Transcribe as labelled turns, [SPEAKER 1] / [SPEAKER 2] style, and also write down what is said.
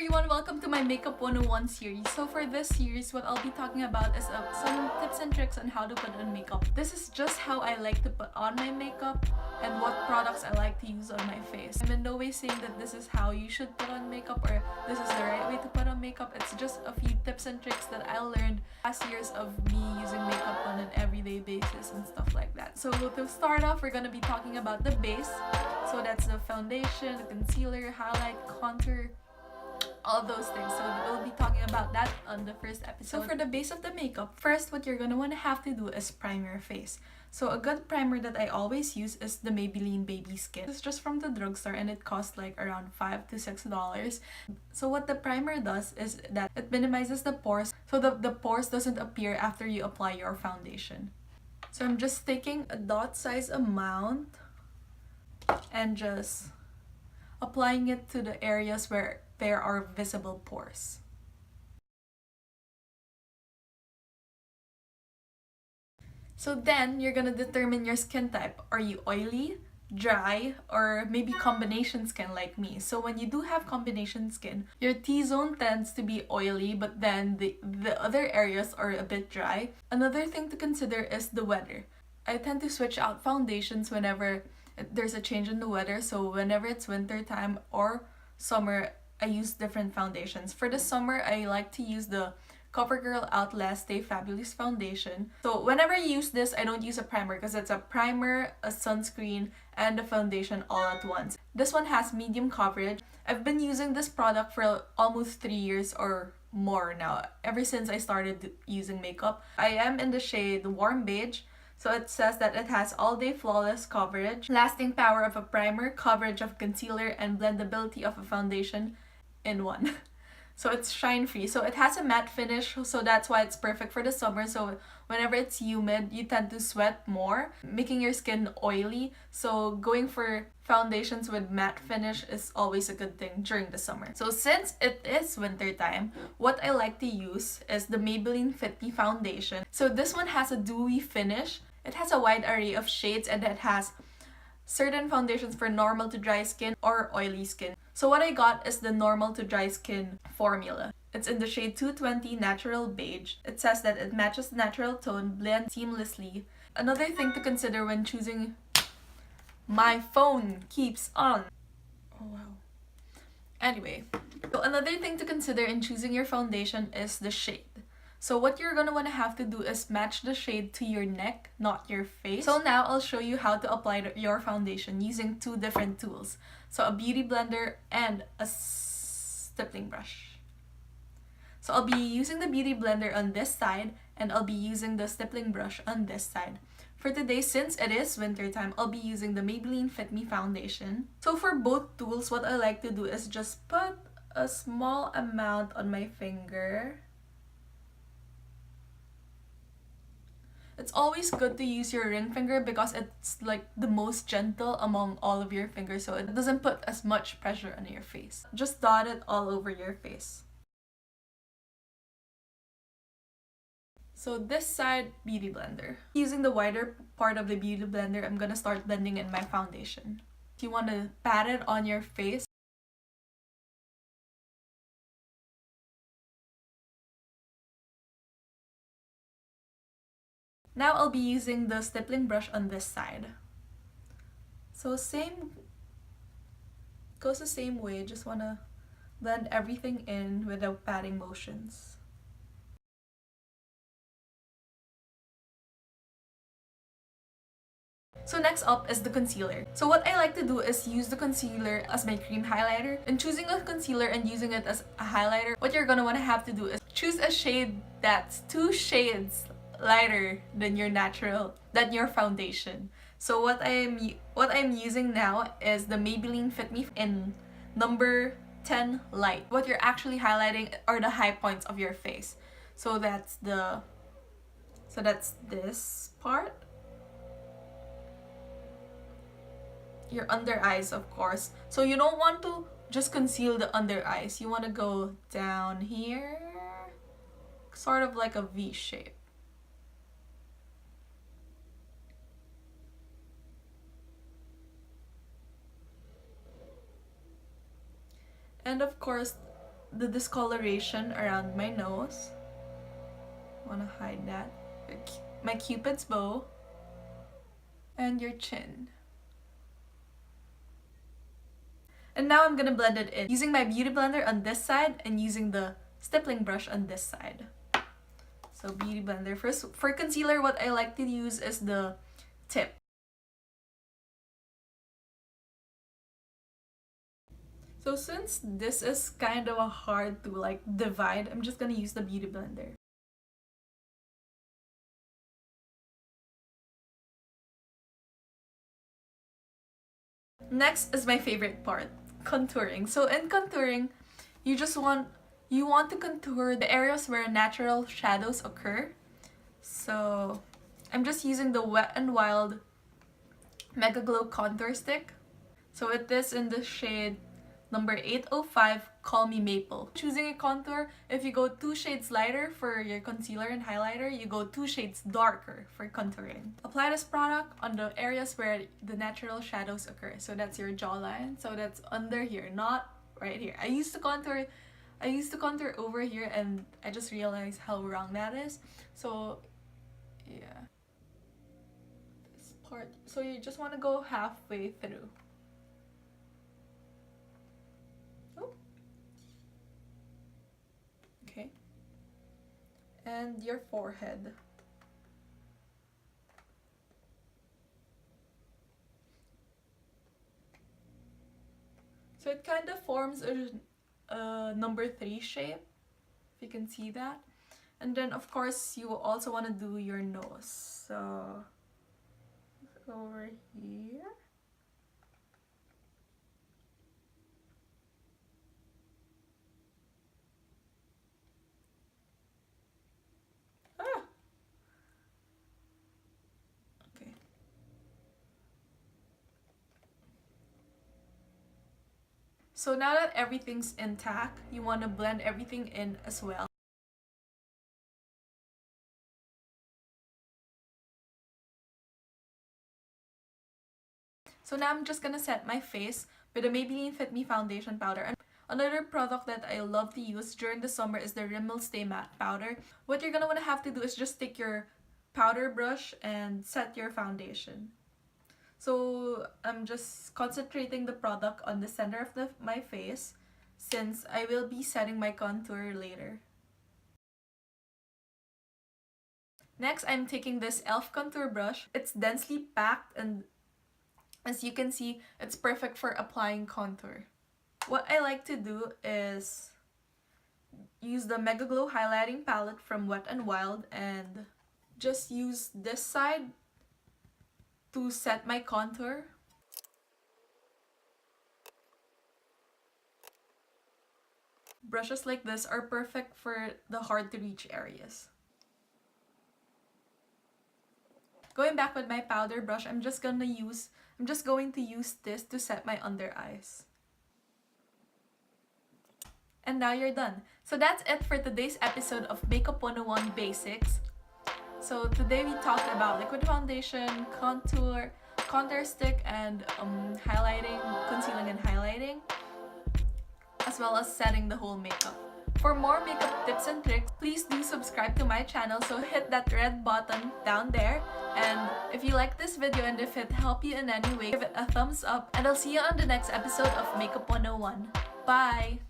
[SPEAKER 1] everyone, welcome to my Makeup 101 series. So for this series, what I'll be talking about is some tips and tricks on how to put on makeup. This is just how I like to put on my makeup and what products I like to use on my face. I'm in no way saying that this is how you should put on makeup or this is the right way to put on makeup. It's just a few tips and tricks that I learned past years of me using makeup on an everyday basis and stuff like that. So to start off, we're gonna be talking about the base. So that's the foundation, the concealer, highlight, contour, all those things. So we'll be talking about that on the first episode. So for the base of the makeup, first what you're gonna wanna have to do is prime your face. So a good primer that I always use is the Maybelline Baby Skin. It's just from the drugstore and it costs like around $5 to $6. So what the primer does is that it minimizes the pores so the pores doesn't appear after you apply your foundation. So I'm just taking a dot size amount and just applying it to the areas where there are visible pores. So then you're gonna determine your skin type. Are you oily, dry, or maybe combination skin like me? So when you do have combination skin, your T-zone tends to be oily, but then the other areas are a bit dry. Another thing to consider is the weather. I tend to switch out foundations whenever there's a change in the weather. So whenever it's winter time or summer, I use different foundations. For the summer, I like to use the CoverGirl Outlast Stay Fabulous foundation. So whenever I use this, I don't use a primer because it's a primer, a sunscreen, and a foundation all at once. This one has medium coverage. I've been using this product for almost 3 years or more now, ever since I started using makeup. I am in the shade Warm Beige. So it says that it has all-day flawless coverage, lasting power of a primer, coverage of concealer, and blendability of a foundation in one. So it's shine-free. So it has a matte finish, so that's why it's perfect for the summer. So whenever it's humid, you tend to sweat more, making your skin oily. So going for foundations with matte finish is always a good thing during the summer. So since it is winter time, what I like to use is the Maybelline Fit Me foundation. So this one has a dewy finish. It has a wide array of shades and it has certain foundations for normal to dry skin or oily skin. So what I got is the normal to dry skin formula. It's in the shade 220 Natural Beige. It says that it matches the natural tone, blends seamlessly. Another thing to consider when choosing... My phone keeps on. Oh wow. Anyway, so another thing to consider in choosing your foundation is the shade. So what you're gonna wanna have to do is match the shade to your neck, not your face. So now I'll show you how to apply your foundation using two different tools. So a beauty blender and a stippling brush. So I'll be using the beauty blender on this side and I'll be using the stippling brush on this side. For today, since it is winter time, I'll be using the Maybelline Fit Me foundation. So for both tools, what I like to do is just put a small amount on my finger. It's always good to use your ring finger because it's like the most gentle among all of your fingers, so it doesn't put as much pressure on your face. Just dot it all over your face. So this side, beauty blender. Using the wider part of the beauty blender, I'm gonna start blending in my foundation. If you want to pat it on your face, now I'll be using the stippling brush on this side. So goes the same way, just wanna blend everything in without patting motions. So next up is the concealer. So what I like to do is use the concealer as my cream highlighter. And choosing a concealer and using it as a highlighter, what you're gonna wanna have to do is choose a shade that's 2 shades lighter than your foundation. So what I'm using now is the Maybelline Fit Me in number 10 light. What you're actually highlighting are the high points of your face. So that's this part. Your under eyes, of course. So you don't want to just conceal the under eyes. You want to go down here, sort of like a V shape. And of course, the discoloration around my nose. Wanna hide that. My cupid's bow. And your chin. And now I'm gonna blend it in using my beauty blender on this side and using the stippling brush on this side. So beauty blender. First, for concealer, what I like to use is the tip. So since this is kind of hard to like divide, I'm just gonna use the beauty blender. Next is my favorite part, contouring. So in contouring, you want to contour the areas where natural shadows occur. So I'm just using the Wet n Wild Mega Glow Contour Stick. So it is in the shade number 805, Call Me Maple. Choosing a contour, if you go 2 shades lighter for your concealer and highlighter, you go 2 shades darker for contouring. Apply this product on the areas where the natural shadows occur. So that's your jawline. So that's under here, not right here. I used to contour over here and I just realized how wrong that is. So yeah. This part. So you just want to go halfway through. And your forehead. So it kind of forms a number 3 shape, if you can see that. And then of course you also want to do your nose. So over here. So now that everything's intact, you want to blend everything in as well. So now I'm just gonna set my face with the Maybelline Fit Me Foundation Powder. And another product that I love to use during the summer is the Rimmel Stay Matte Powder. What you're gonna wanna have to do is just take your powder brush and set your foundation. So I'm just concentrating the product on the center of my face since I will be setting my contour later. Next, I'm taking this e.l.f. contour brush. It's densely packed and as you can see, it's perfect for applying contour. What I like to do is use the Mega Glow highlighting palette from Wet n Wild and just use this side to set my contour. Brushes like this are perfect for the hard to reach areas. Going back with my powder brush, I'm just going to use this to set my under eyes. And now you're done. So that's it for today's episode of Makeup 101 Basics. So today we talked about liquid foundation, contour stick, and highlighting, concealing and highlighting, as well as setting the whole makeup. For more makeup tips and tricks, please do subscribe to my channel, so hit that red button down there. And if you like this video and if it helped you in any way, give it a thumbs up, and I'll see you on the next episode of Makeup 101. Bye!